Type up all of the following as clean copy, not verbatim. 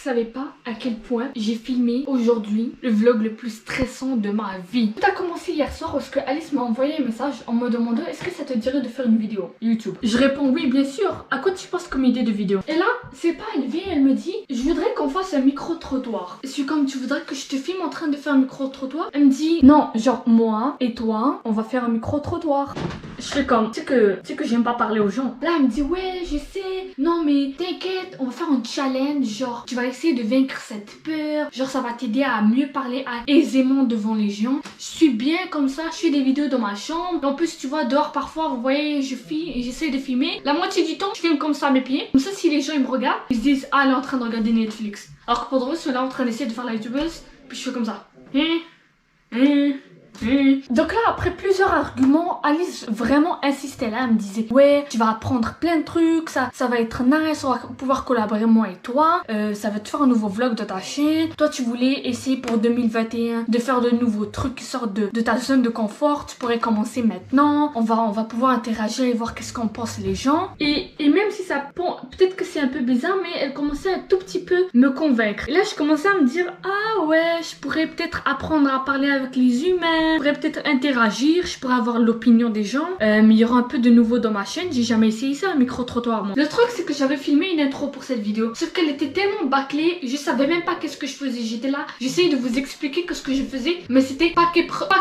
savez pas à quel point j'ai filmé aujourd'hui le vlog le plus stressant de ma vie. Tout a commencé hier soir parce que Alice m'a envoyé un message en me demandant est-ce que ça te dirait de faire une vidéo YouTube. Je réponds oui bien sûr. À quoi tu penses comme idée de vidéo? Et là, c'est pas, elle vient, elle me dit je voudrais qu'on fasse un micro-trottoir. Je suis comme tu voudrais que je te filme en train de faire un micro-trottoir? Elle me dit non, genre moi et toi, on va faire un micro-trottoir. Je fais comme, tu sais que j'aime pas parler aux gens. Là, elle me dit ouais, je sais. Non mais t'inquiète, on va faire un challenge. Genre, tu vas essayer de vaincre cette peur. Genre, ça va t'aider à mieux parler aisément devant les gens. Je suis bien comme ça, je fais des vidéos dans ma chambre. Et en plus, tu vois, dehors parfois, vous voyez, je filme et j'essaie de filmer. La moitié du temps, je filme comme ça à mes pieds. Comme ça, si les gens ils me regardent, ils se disent ah, elle est en train de regarder Netflix. Alors que pour de vrai, je suis là en train d'essayer de faire la youtubeuse. Puis je fais comme ça. Donc là, après plusieurs arguments, Alice vraiment insistait là, elle me disait ouais, tu vas apprendre plein de trucs, ça va être nice, on va pouvoir collaborer moi et toi, ça va te faire un nouveau vlog de ta chaîne. Toi tu voulais essayer pour 2021 de faire de nouveaux trucs qui sortent de ta zone de confort, tu pourrais commencer maintenant, on va pouvoir interagir et voir qu'est-ce qu'en pensent les gens. Et même si ça peut-être que c'est un peu bizarre, mais elle commençait un tout petit peu me convaincre. Et là je commençais à me dire ah ouais, je pourrais peut-être apprendre à parler avec les humains, je pourrais peut-être interagir, je pourrais avoir l'opinion des gens, mais il y aura un peu de nouveau dans ma chaîne. J'ai jamais essayé ça, un micro-trottoir moi. Le truc c'est que j'avais filmé une intro pour cette vidéo, sauf qu'elle était tellement bâclée, je savais même pas qu'est-ce que je faisais. J'étais là, j'essayais de vous expliquer ce que je faisais, mais c'était pas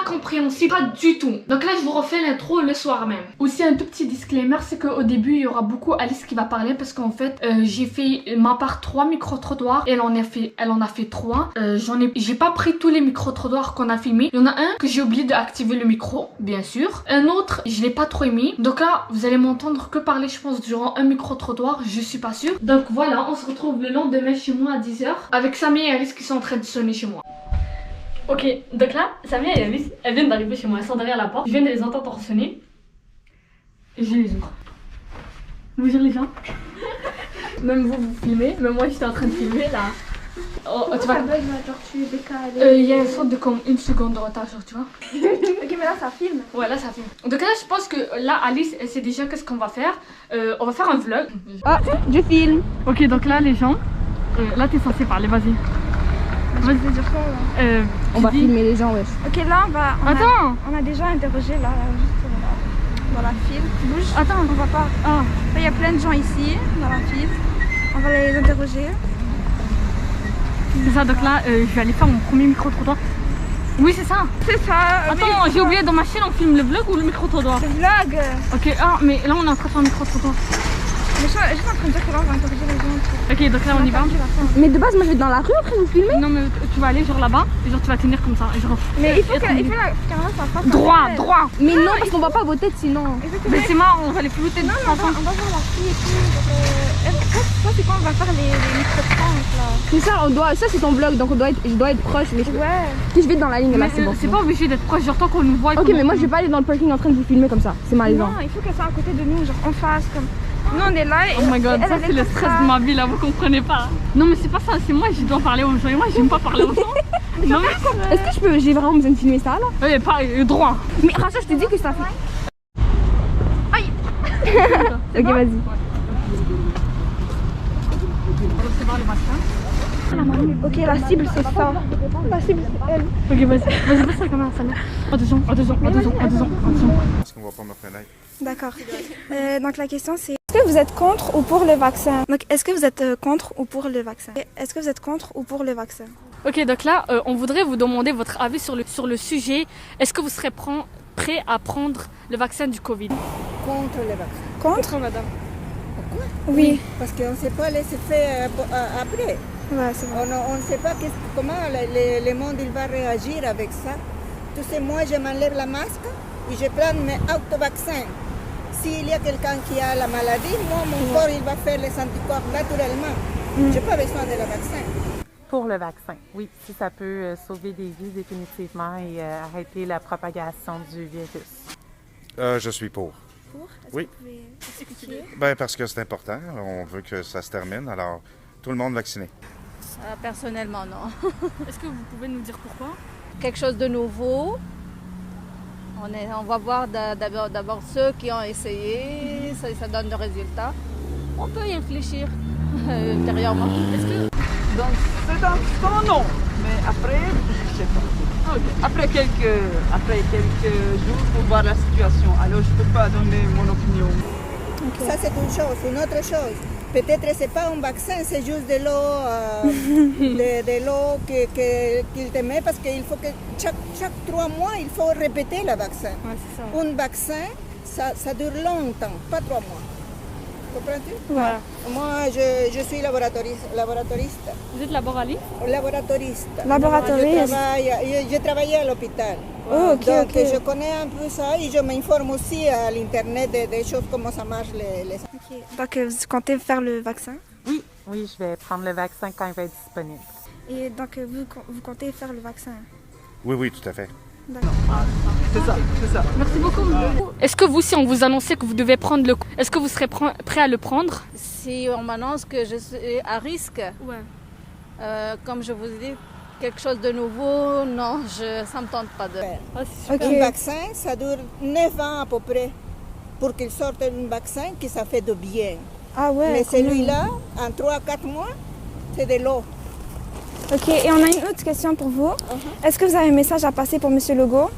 compréhensible, pas du tout. Donc là je vous refais l'intro le soir même. Aussi un tout petit disclaimer, c'est qu'au début il y aura beaucoup Alice qui va parler parce qu'en fait j'ai fait ma part 3 micro-trottoirs, elle en a fait 3. J'ai pas pris tous les micro-trottoirs qu'on a filmés. Il y en a un que j'ai oublié d'activer le micro, bien sûr. Un autre, je l'ai pas trop aimé. Donc là, vous allez m'entendre que parler, je pense, durant un micro-trottoir. Je suis pas sûre. Donc voilà, on se retrouve le lendemain chez moi à 10h. Avec Samia et Alice qui sont en train de sonner chez moi. Ok, donc là, Samia et Alice, elles viennent d'arriver chez moi. Elles sont derrière la porte. Je viens de les entendre sonner. Et je les ouvre. Bonjour les gens. Même vous filmez. Même moi, j'étais en train de filmer là. Oh, tu vois, il y a une sorte de comme une seconde de retard, genre, tu vois. Ok, mais là ça filme. Ouais, là ça filme. Donc là, je pense que là, Alice, elle sait déjà qu'est-ce qu'on va faire. On va faire un vlog. Ah, je filme. Ok, donc là, les gens, là, t'es censé parler, vas-y. Je vais dire quoi là On va filmer les gens, wesh. Ok, là Attends. on a déjà interrogé là, juste dans la file. Bouge. Attends. On va pas. Ah. Il y a plein de gens ici, dans la file. On va les interroger. C'est ça, donc là, je vais aller faire mon premier micro-trottoir. Oui, c'est ça. C'est ça. Attends, j'ai oublié, dans ma chaîne, on filme le vlog ou le micro-trottoir? Le vlog. Ok, ah, mais là, on est en train de faire un micro-trottoir. Mais je suis en train de dire que là, on va interroger les gens. Ok, donc là, on y va. Mais de base, moi je vais dans la rue après vous filmer. Non, mais tu vas aller genre là-bas, et genre tu vas tenir comme ça. Et genre, Mais il faut que la caméra ça fasse. droit. Mais non, parce qu'on voit pas vos têtes sinon. Mais c'est marrant, on va les flouter. Non, mais on va voir la fille et tout. Ça, c'est quand on va faire les micro-trottoirs là. C'est ça, ça c'est ton vlog, donc je dois être proche. Mais Ouais. si je vais dans la ligne là, Mais c'est bon. c'est pas obligé d'être proche, genre tant qu'on nous voit. Ok, mais moi je vais pas aller dans le parking en train de vous filmer comme ça. C'est malaisant. Non, il faut qu'elle soit à côté de nous, genre en face comme. Nous on est là et Oh my god, ça c'est le stress de ma vie là, vous comprenez pas. Non mais c'est pas ça, c'est moi je dois parler aux gens et moi j'aime pas parler aux gens. Non mais Est-ce que j'ai vraiment besoin de filmer ça là? ouais, pareil, droit. Mais Racha, je t'ai dit que ça fait. Aïe. Ok, vas-y. On va recevoir le vaccin. Ok, la cible c'est ça. La cible c'est elle. Ok, vas-y, passe la caméra, Samia. Attention. Parce qu'on va pas me reconnaître. D'accord. Donc la question c'est est-ce que vous êtes contre ou pour le vaccin? Donc est-ce que vous êtes contre ou pour le vaccin? Est-ce que vous êtes contre ou pour le vaccin? Ok, donc là, on voudrait vous demander votre avis sur le sujet. Est-ce que vous serez prêt à prendre le vaccin du Covid? Contre les vaccins. Contre madame. Pourquoi? Oui. Parce qu'on ne sait pas les effets après. Ouais, c'est bon. On ne sait pas comment le monde il va réagir avec ça. Tu sais, moi, je m'enlève la masque et je prends mes auto-vaccins. S'il y a quelqu'un qui a la maladie, moi, mon corps, il va faire les anticorps naturellement. Je n'ai pas besoin de le vaccin. Pour le vaccin, oui, si ça peut sauver des vies définitivement et arrêter la propagation du virus. Je suis pour. Pour? Est-ce Oui. que vous pouvez expliquer? Ben parce que c'est important. On veut que ça se termine. Alors, tout le monde vacciné. Personnellement, non. Est-ce que vous pouvez nous dire pourquoi? Quelque chose de nouveau. On va voir d'abord ceux qui ont essayé, ça donne le résultat. On peut y réfléchir ultérieurement. Dans cet instant, non. Mais après, je sais pas. Après quelques jours pour voir la situation. Alors, je ne peux pas donner mon opinion. Ça, c'est une chose. Une autre chose, peut-être que ce n'est pas un vaccin, c'est juste de l'eau de l'eau qu'il te met parce qu'il faut que chaque 3 mois, il faut répéter le vaccin. Ouais, c'est ça. Un vaccin, ça dure longtemps, pas 3 mois. Comprends-tu? Voilà. Moi, je suis laboratoriste. Vous êtes laboraliste? Laboratoriste. Laboratoriste. Je travaillais à l'hôpital. Oh, ok, Donc, ok. je connais un peu ça et je m'informe aussi à l'internet des choses, comment ça marche les... Ok. Donc vous comptez faire le vaccin? Oui, oui, je vais prendre le vaccin quand il va être disponible. Et donc vous comptez faire le vaccin? Oui, oui, tout à fait. C'est ça, c'est ça. Merci beaucoup. Est-ce que vous, si on vous annonçait que vous devez prendre le... Est-ce que vous serez prêt à le prendre? Si on m'annonce que je suis à risque, comme je vous ai dit, quelque chose de nouveau, non, ça ne me tente pas de faire. Ok. Un vaccin, ça dure 9 ans à peu près pour qu'il sorte un vaccin qui ça fait de bien. Ah ouais. Mais quand même. celui-là, en 3 à 4 mois, c'est de l'eau. Ok, et on a une autre question pour vous. Est-ce que vous avez un message à passer pour Monsieur Legault?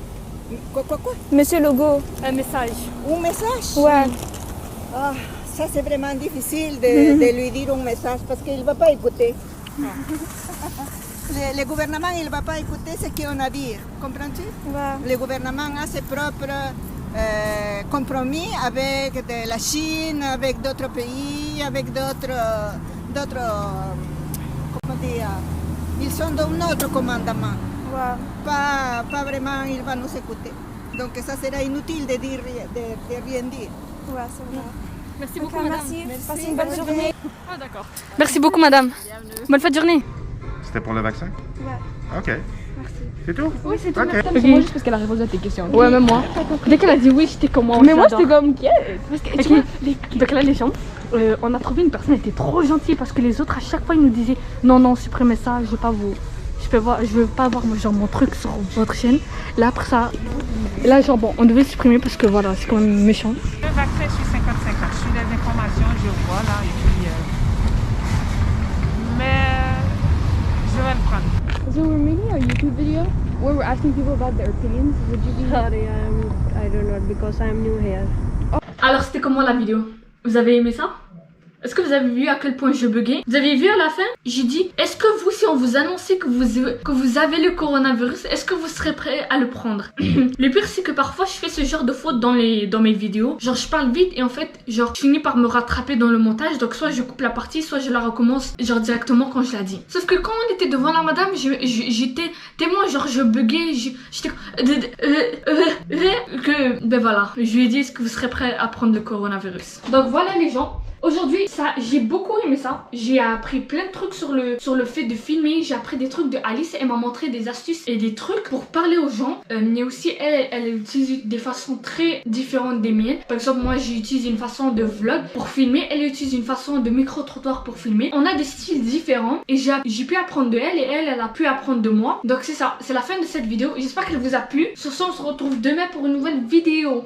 Quoi? Monsieur Legault. Un message. Un message? Ouais. Ah, ça c'est vraiment difficile de lui dire un message parce qu'il ne va pas écouter. Le gouvernement il ne va pas écouter ce qu'on a à dire, comprends-tu? Ouais. Le gouvernement a ses propres compromis avec la Chine, avec d'autres pays, avec d'autres comment dire, ils sont dans notre commandement. Ouais. Pas vraiment, il va nous écouter. Donc ça sera inutile de rien dire. Ouais, c'est vrai. Merci Ok, beaucoup, madame. merci. Passez une bonne journée. Ah, d'accord. Merci beaucoup, madame. Bonne fin de journée. C'était pour le vaccin? Ouais. OK. C'est tout? Oui, c'est tout. Ok. Merci. C'est moi juste parce qu'elle a répondu à tes questions. Ouais, même moi. Dès qu'elle a dit oui, j'étais comment? Mais moi, j'étais comme qui? Parce que tu vois, Donc là, les gens, on a trouvé une personne, elle était trop gentille parce que les autres, à chaque fois, ils nous disaient non, non, supprimez ça, je veux pas vous. Je veux pas avoir genre, mon truc sur votre chaîne. Là, après ça, là, genre, bon, on devait le supprimer parce que voilà, c'est quand même méchant. Le vaccin, je suis 50-50. Je suis des informations, je vois là, et puis... mais je vais le prendre. So we're making a YouTube video where we're asking people about their opinions. Would you be... Sorry, I don't know because I'm new here. Alors, c'était comment la vidéo? Vous avez aimé ça? Est-ce que vous avez vu à quel point je buguais? Vous avez vu à la fin? J'ai dit, est-ce que vous, si on vous annonçait que vous avez le coronavirus, est-ce que vous serez prêt à le prendre? Le pire, c'est que parfois, je fais ce genre de faute dans mes vidéos. Genre, je parle vite et en fait, genre, je finis par me rattraper dans le montage. Donc, soit je coupe la partie, soit je la recommence, genre, directement quand je la dis. Sauf que quand on était devant la madame, j'étais témoin, genre, je buguais, j'étais... Ben voilà, je lui ai dit, est-ce que vous serez prêt à prendre le coronavirus? Donc, voilà les gens. Aujourd'hui, j'ai beaucoup aimé ça. J'ai appris plein de trucs sur le fait de filmer. J'ai appris des trucs de Alice. Elle m'a montré des astuces et des trucs pour parler aux gens. Mais aussi, elle utilise des façons très différentes des miennes. Par exemple, moi, j'utilise une façon de vlog pour filmer. Elle utilise une façon de micro-trottoir pour filmer. On a des styles différents et j'ai pu apprendre de elle et elle a pu apprendre de moi. Donc, c'est ça. C'est la fin de cette vidéo. J'espère qu'elle vous a plu. Sur ce, on se retrouve demain pour une nouvelle vidéo.